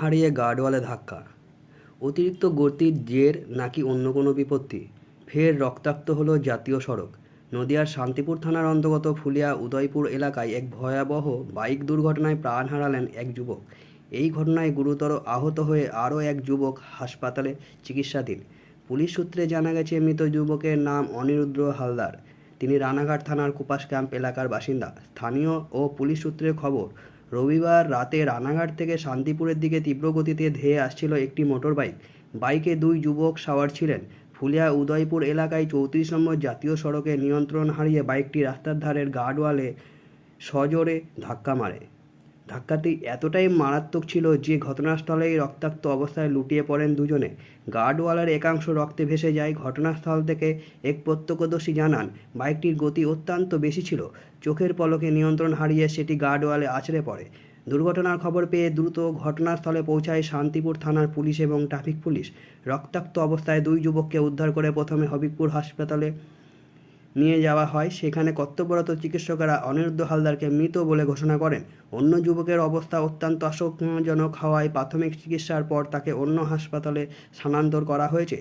হারিয়ে গার্ডওয়ালে ধাক্কা। অতিরিক্ত গতির জের নাকি অন্য কোনো বিপত্তি? ফের রক্তাক্ত হলো জাতীয় সড়ক। নদিয়ার শান্তিপুর থানার অন্তর্গত ফুলিয়া উদয়পুর এলাকায় এক ভয়াবহ বাইক দুর্ঘটনায় প্রাণ হারালেন এক যুবক। এই ঘটনায় গুরুতর আহত হয়ে আরও এক যুবক হাসপাতালে চিকিৎসাধীন। পুলিশ সূত্রে জানা গেছে, মৃত যুবকের নাম অনিরুদ্ধ হালদার। তিনি রানাঘাট থানার কুপাস ক্যাম্প এলাকার বাসিন্দা। স্থানীয় ও পুলিশ সূত্রের খবর, রবিবার রাতে রানাঘাট থেকে শান্তিপুরের দিকে তীব্র গতিতে ধেয়ে আসছিল একটি মোটরবাইক। বাইকে দুই যুবক সাওয়ার ছিলেন। ফুলিয়া উদয়পুর এলাকায় 34 নম্বর জাতীয় সড়কে নিয়ন্ত্রণ হারিয়ে বাইকটি রাস্তার ধারের গার্ডওয়ালে সজোরে ধাক্কা মারে। ধাক্কাটি এতটাই মারাত্মক ছিল যে ঘটনাস্থলেই রক্তাক্ত অবস্থায় লুটিয়ে পড়েন দুজনে। গার্ডওয়ালের একাংশ রক্তে ভেসে যায়। ঘটনাস্থল থেকে এক প্রত্যক্ষদর্শী জানান, বাইকটির গতি অত্যন্ত বেশি ছিল। চোখের পলকে নিয়ন্ত্রণ হারিয়ে সেটি গার্ডওয়ালে আছড়ে পড়ে। দুর্ঘটনার খবর পেয়ে দ্রুত ঘটনাস্থলে পৌঁছায় শান্তিপুর থানার পুলিশ এবং ট্রাফিক পুলিশ। রক্তাক্ত অবস্থায় দুই যুবককে উদ্ধার করে প্রথমে হবিবপুর হাসপাতালে নিয়ে যাওয়া হয়। সেখানে কর্তব্যরত চিকিৎসকেরা অনিরুদ্ধ হালদারকে মৃত বলে ঘোষণা করেন। অন্য যুবকের অবস্থা অত্যন্ত আশঙ্কাজনক হওয়ায় প্রাথমিক চিকিৎসার পর তাকে অন্য হাসপাতালে স্থানান্তর করা হয়েছে।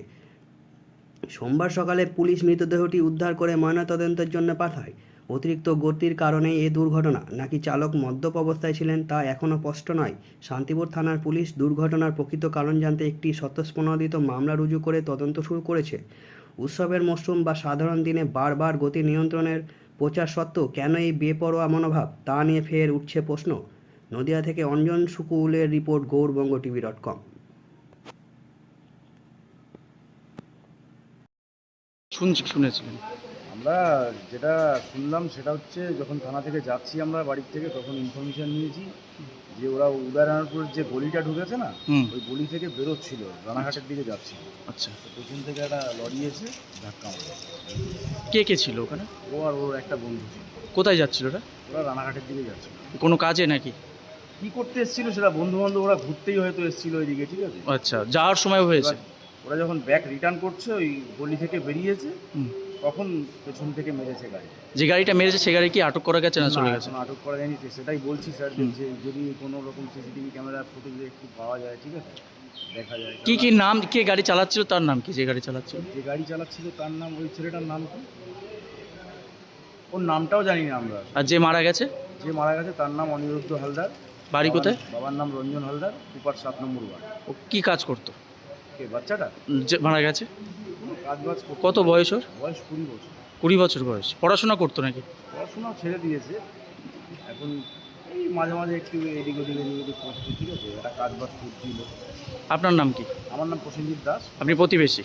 সোমবার সকালে পুলিশ মৃতদেহটি উদ্ধার করে ময়নাতদন্তের জন্য পাঠায়। অতিরিক্ত গতির কারণে এ দুর্ঘটনা নাকি চালক মদ্যপ অবস্থায় ছিলেন তা এখনও স্পষ্ট নয়। শান্তিপুর থানার পুলিশ দুর্ঘটনার প্রকৃত কারণ জানতে একটি স্বতঃস্ফূর্ত মামলা রুজু করে তদন্ত শুরু করেছে। উৎসবের মরশুম বা সাধারণ দিনে বারবার গতি নিয়ন্ত্রণের প্রচার সত্ত্বেও কেন এই বেপরোয়া মনোভাব, তা নিয়ে ফের উঠছে প্রশ্ন। নদিয়া থেকে অঞ্জন শুকুলের রিপোর্ট, গৌরবঙ্গটিভি.com। শুনেছিলেন? আমরা যেটা শুনলাম সেটা হচ্ছে, যখন থানা থেকে যাচ্ছি আমরা বাড়ির থেকে, তখন ইনফরমেশন নিয়েছি যে ওরা উদয়নারায়ণপুরের যে গলিটা ঢুকেছে না, ওই গলি থেকে বেরোচ্ছিল, রানাঘাটের দিকে যাচ্ছিল। আচ্ছা, পেছন থেকে একটা লরি এসে ধাক্কা মারে। কে কে ছিল ওখানে? ও আর ওর একটা বন্ধু ছিল। কোথায় যাচ্ছিল ওরা? ওরা রানাঘাটের দিকে যাচ্ছিল। কোনো কাজে নাকি? কী করতে এসেছিল সেটা বন্ধু বান্ধব, ওরা ঘুরতেই হয়তো এসেছিল ওইদিকে, ঠিক আছে। আচ্ছা, যাওয়ার সময় হয়েছে? ওরা যখন ব্যাক রিটার্ন করছে, ওই গলি থেকে বেরিয়েছে, তখন পেছন থেকে মেরেছে গাড়ি। যে গাড়িটা মেরেছে সে গাড়ি কি আটক করা গেছে না চলে গেছে? আটক করা যায়নি, সেটাই বলছি স্যার, যে যদি কোনো রকম সিসিটিভি ক্যামেরা ফুটেজ একটু পাওয়া যায়, ঠিক আছে, দেখা যায়। কি কি নাম, কে গাড়ি চালাচ্ছিল তার নাম কি? যে গাড়ি চালাচ্ছিল, যে গাড়ি চালাচ্ছিল তার নাম, ওই ছেলেটার নাম কি, ওর নামটাও জানি না আমরা। আর যে মারা গেছে? যে মারা গেছে তার নাম অনিরুদ্ধ হালদার। বাড়ি কোথায়? বাবার নাম রঞ্জন হালদার, কুপার 7 নম্বর ওয়ার্ড। ও কি কাজ করতো? কে বাচ্চাটা? যে মারা গেছে কাজ বাজ করতো। কত বয়স ওর? বয়স 20 বছর। 20 বছর বয়স। পড়াশোনা করতো নাকি? পড়াশোনাও ছেড়ে দিয়েছে এখন, এই মাঝে মাঝে একটু এদিক ওদিক করছে, ঠিক আছে, একটা কাজ বাজ করছিল। আপনার নাম কি? আমার নাম প্রসেনজিৎ দাস। আপনি প্রতিবেশী?